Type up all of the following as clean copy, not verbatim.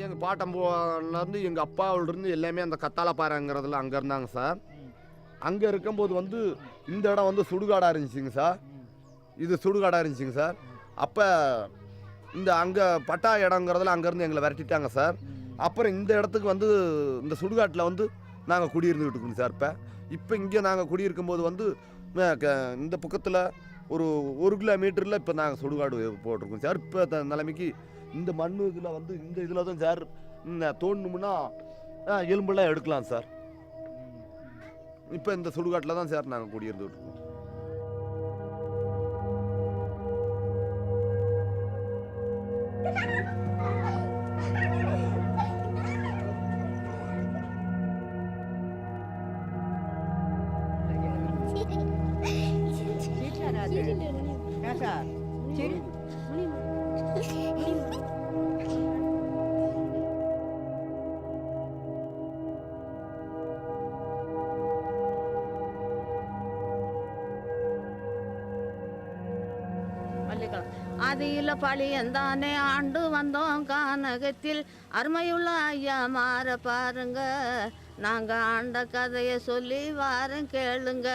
எங்கள் பாட்டம்பூலேருந்து எங்கள் அப்பாவிலிருந்து எல்லாமே அந்த கத்தாழப்பாறைங்கிறதுல அங்கே இருந்தாங்க சார். அங்கே இருக்கும்போது வந்து இந்த இடம் வந்து சுடுகாடாக இருந்துச்சுங்க சார். இது சுடுகாடாக இருந்துச்சுங்க சார். அப்போ இந்த அங்கே பட்டா இடங்கிறதுல அங்கேருந்து எங்களை விரட்டிட்டாங்க சார். அப்புறம் இந்த இடத்துக்கு வந்து இந்த சுடுகாட்டில் வந்து நாங்கள் குடியிருந்துக்கிட்டு இருக்கோங்க சார். இப்போ இங்கே நாங்கள் குடியிருக்கும்போது வந்து இந்த பக்கத்தில் ஒரு 1 கிலோமீட்டரில் இப்போ நாங்கள் சுடுகாடு போட்டிருக்கோம் சார். இப்போ நிலைமைக்கு இந்த மண் இதில் வந்து இந்த இதில் தான் சார் தோணுமுன்னா எலும்பெல்லாம் எடுக்கலாம் சார். இப்போ இந்த சுடுகாட்டில் தான் சார் நாங்கள் குடியிருந்துக்கிட்டு இருக்கோம். ஆதியில பழியந்தானே ஆண்டு வந்தோம் கானகத்தில் அருமையுள்ள ஐயா மாற பாருங்க, நாங்க ஆண்ட கதையை சொல்லி வாரம் கேளுங்க.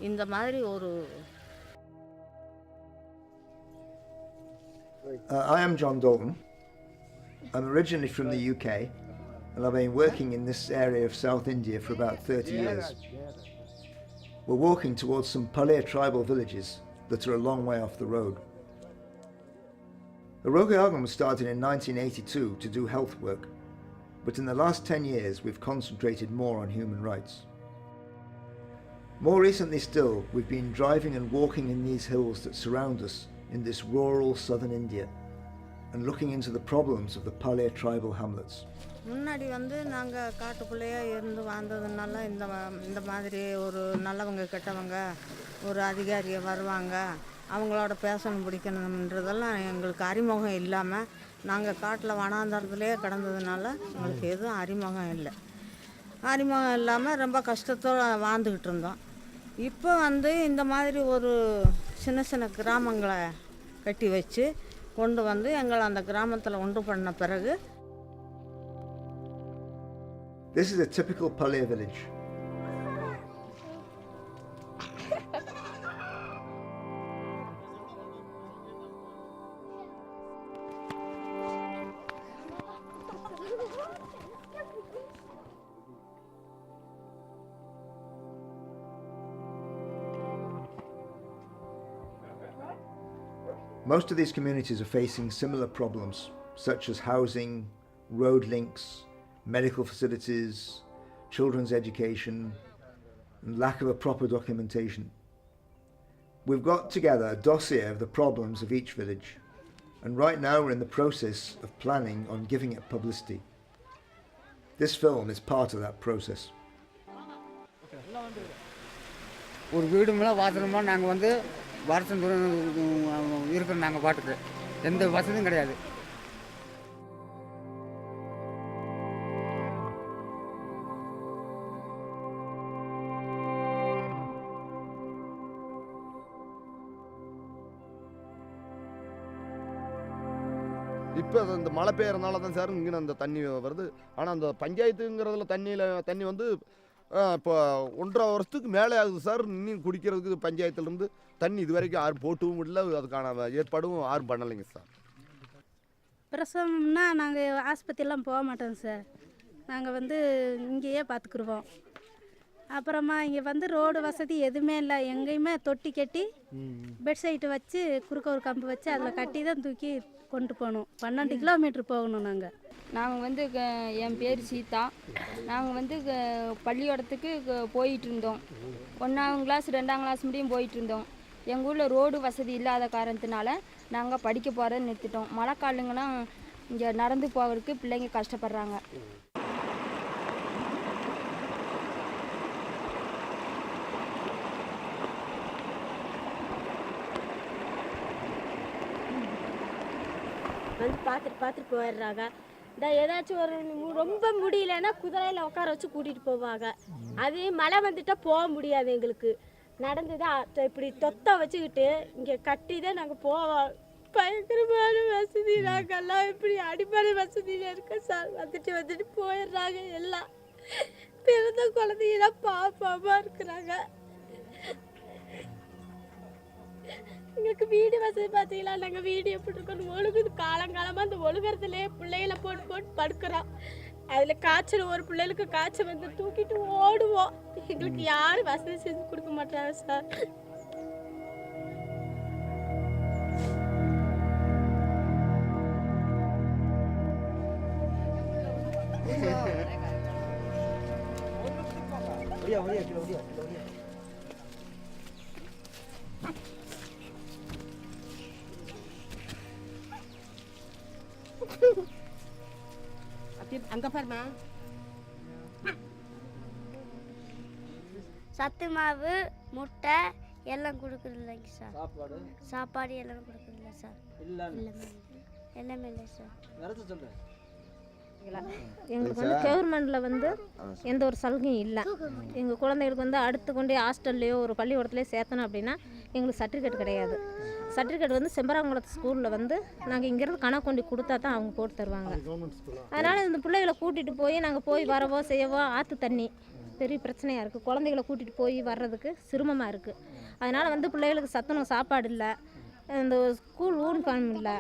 இந்த மாதிரி ஒரு I am John Dalton. I'm originally from the UK and I've been working in this area of South India for about 30 years. We're walking towards some Palliar tribal villages that are a long way off the road. Arogya Agam was started in 1982 to do health work, but in the last 10 years we've concentrated more on human rights. More recently still, we've been driving and walking in these hills that surround us in this rural southern India and looking into the problems of the Palliar tribal hamlets. முன்னாடி வந்து நாங்கள் காட்டுக்குள்ளேயே இருந்து வாழ்ந்ததுனால இந்த மாதிரி ஒரு நல்லவங்க கெட்டவங்க ஒரு அதிகாரியை வருவாங்க, அவங்களோட பேசணும் பிடிக்கணுன்றதெல்லாம் எங்களுக்கு அறிமுகம் இல்லாமல் நாங்கள் காட்டில் வனாந்தரத்துலேயே கிடந்ததுனால எங்களுக்கு எதுவும் அறிமுகம் இல்லை. அறிமுகம் இல்லாமல் ரொம்ப கஷ்டத்தோடு வாழ்ந்துக்கிட்டு இருந்தோம். இப்போ வந்து இந்த மாதிரி ஒரு சின்ன சின்ன கிராமங்களை கட்டி வச்சு கொண்டு வந்து எங்களை அந்த கிராமத்தில் ஒன்று பண்ண பிறகு This is a typical Palliar village. Most of these communities are facing similar problems, such as housing, road links, medical facilities, children's education, and lack of a proper documentation. We've got together a dossier of the problems of each village, and right now we're in the process of planning on giving it publicity. This film is part of that process. ஒரு வீடு மேலே வாசனமாக நாங்கள் வந்து வருஷம் இருக்கிறோம். நாங்கள் பாட்டுக்கு எந்த வசதியும் கிடையாது. இப்போ இந்த மழை பெய்யறதுனால தான் சார் இங்கே அந்த தண்ணி வருது. ஆனால் அந்த பஞ்சாயத்துங்கிறதுல தண்ணி வந்து இப்போ 1.5 வருஷத்துக்கு மேலே ஆகுது சார். இன்னும் குடிக்கிறதுக்கு பஞ்சாயத்துலேருந்து தண்ணி இது வரைக்கும் யாரும் போட்டவும் இல்லை, அதுக்கான ஏற்பாடும் யாரும் பண்ணலைங்க சார். பிரசவம்னா நாங்கள் ஆஸ்பத்திரிலாம் போக மாட்டோம் சார். நாங்கள் வந்து இங்கேயே பார்த்துக்குருவோம். அப்புறமா இங்கே வந்து ரோடு வசதி எதுவுமே இல்லை. எங்கேயுமே தொட்டி கட்டி பெட் சைட்டு வச்சு குறுக்க ஒரு கம்பு வச்சு அதில் கட்டி தான் தூக்கி கொண்டு போகணும். 12 கிலோமீட்டர் போகணும். நாங்கள் வந்து என் பேர் சீதா. நாங்கள் வந்து பள்ளிக்கூடத்துக்கு போயிட்டு இருந்தோம். 1ஆம் கிளாஸ் 2ஆம் கிளாஸ் முடியும் போயிட்டு இருந்தோம். எங்கள் ஊரில் ரோடு வசதி இல்லாத காரணத்தினால நாங்கள் படிக்க போகிறத நிறுத்திட்டோம். மழை காலங்கள்லாம் இங்கே நடந்து போகிறதுக்கு பிள்ளைங்க கஷ்டப்படுறாங்க. வந்து பார்த்துட்டு போயிடுறாங்க. இந்த ஏதாச்சும் ஒரு ரொம்ப முடியலன்னா குதிரையில் உட்கார வச்சு கூட்டிகிட்டு போவாங்க. அது மழை வந்துட்டால் போக முடியாது. எங்களுக்கு நடந்து தான் இப்படி தொத்த வச்சுக்கிட்டு இங்கே கட்டி தான் நாங்கள் பயங்கரமான வசதி. நாங்கெல்லாம் இப்படி அடிப்படை வசதியில் இருக்கோம் சார். வந்துட்டு போயிடுறாங்க. எல்லாம் பிறந்த குழந்தைங்களாம் பாப்பாமா இருக்கிறாங்க. எங்களுக்கு வீடு வசதி பார்த்தீங்களா, நாங்கள் வீடு எப்படி இருக்கணும் ஒழுகுது. காலங்காலமாக அந்த ஒழுகிறதுலே பிள்ளைகளை போட்டு படுக்கிறோம். அதில் காய்ச்சல், ஒரு பிள்ளைகளுக்கு காய்ச்சல் வந்து தூக்கிட்டு ஓடுவோம். எங்களுக்கு யாரும் வசதி செஞ்சு கொடுக்க மாட்டாங்க சார். அங்கே பாருமா, சத்து மாவு, முட்டை எல்லாம் கொடுக்குறது இல்லைங்க சார். சாப்பாடு எல்லாம் கொடுக்குறது இல்லை சார். எல்லாமே இல்லை சார். எங்களுக்கு வந்து கவர்மெண்ட்டில் வந்து எந்த ஒரு சலுகையும் இல்லை. எங்கள் குழந்தைகளுக்கு வந்து அடுத்து கொண்டு ஹாஸ்டல்லையோ ஒரு பள்ளிக்கூடத்துலையோ சேர்த்தணும் அப்படின்னா எங்களுக்கு சர்டிஃபிகேட் கிடையாது. சர்டிஃபிகேட் வந்து செம்பராங்குளத்து ஸ்கூலில் வந்து நாங்கள் இங்கேருந்து கணக்கு கொண்டு கொடுத்தா தான் அவங்க போட்டு தருவாங்க. அதனால் இந்த பிள்ளைகளை கூட்டிகிட்டு போய் நாங்கள் போய் வரவோ செய்யவோ ஆற்று தண்ணி பெரிய பிரச்சனையாக இருக்குது. குழந்தைகளை கூட்டிகிட்டு போய் வர்றதுக்கு சிரமமாக இருக்குது. அதனால் வந்து பிள்ளைகளுக்கு சத்துணவு சாப்பாடு இல்லை, இந்த ஸ்கூல் யூனிஃபார்ம் இல்லை,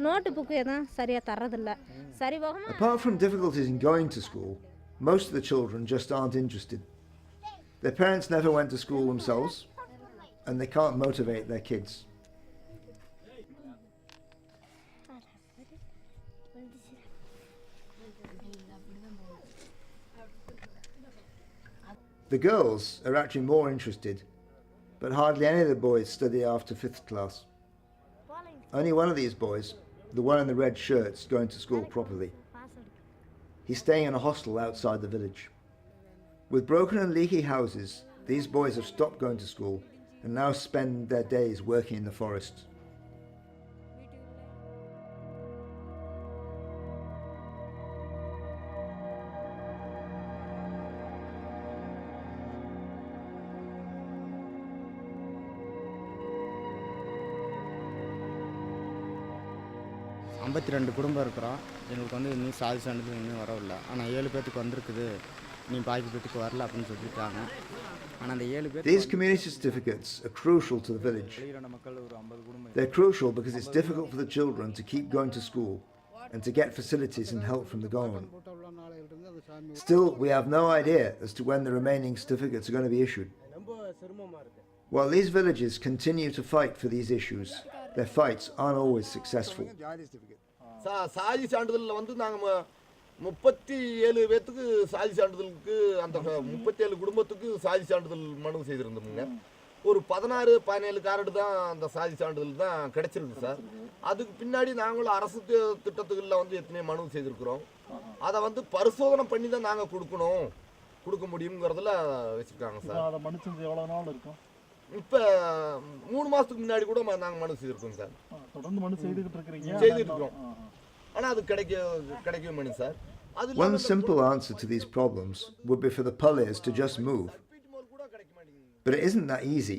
நோட்டு புக்கு எதுவும் சரியாக தர்றதில்லை. சரிபாகமாக. Apart from difficulties in going to school, most of the children just aren't interested. Their parents never went to school themselves, and they can't motivate their kids. The girls are actually more interested, but hardly any of the boys study after 5th class. Only one of these boys, the one in the red shirt, is going to school properly. He's staying in a hostel outside the village. With broken and leaky houses, these boys have stopped going to school and now spend their days working in the forest. ஐம்பத்தி 2 குடும்பம் இருக்கிறோம். எங்களுக்கு வந்து இன்னும் சாதி சான்றிதழ் இன்னும் வரவில்லை. ஆனால் 7 பேர்த்துக்கு வந்திருக்குது, நீ பாக்கி பேர்த்துக்கு வரல அப்படின்னு சொல்லியிருக்காங்க. ஆனால் அந்த 7 பேர் These community certificates are crucial to the village. They're crucial because it's difficult for the children to keep going to school and to get facilities and help from the government. Still, we have no idea as to when the remaining certificates are going to be issued. While these villages continue to fight for these issues, their fights aren't always successful. சாதி சான்றிதழில் வந்து நாங்கள் 37 பேர்த்துக்கு சாதி சான்றிதழுக்கு, அந்த 37 குடும்பத்துக்கு சாதி சான்றிதழ் மனு செய்திருந்தோமுங்க. ஒரு 16-17 கார்டு தான் அந்த சாதி சான்றிதழ் தான் கிடைச்சிருக்கு சார். அதுக்கு பின்னாடி நாங்களும் அரசு திட்டத்துகளில் வந்து எத்தனையோ மனு செய்திருக்கிறோம். அதை வந்து பரிசோதனை பண்ணி தான் நாங்கள் கொடுக்க முடியுங்கிறதுல வச்சுருக்காங்க சார். அதை மனு செஞ்சு எவ்வளோ நாள் இருக்கும்? இப்போ 3 மாதத்துக்கு முன்னாடி கூட நாங்கள் மனு செய்திருக்கோம் சார். தொடர்ந்து மனு செய்துட்டு இருக்கிறோம். ஆனால் அது கிடைக்கவே மாட்டேங்குது sir. One simple answer to these problems would be for the Palliars to just move. But it isn't that easy.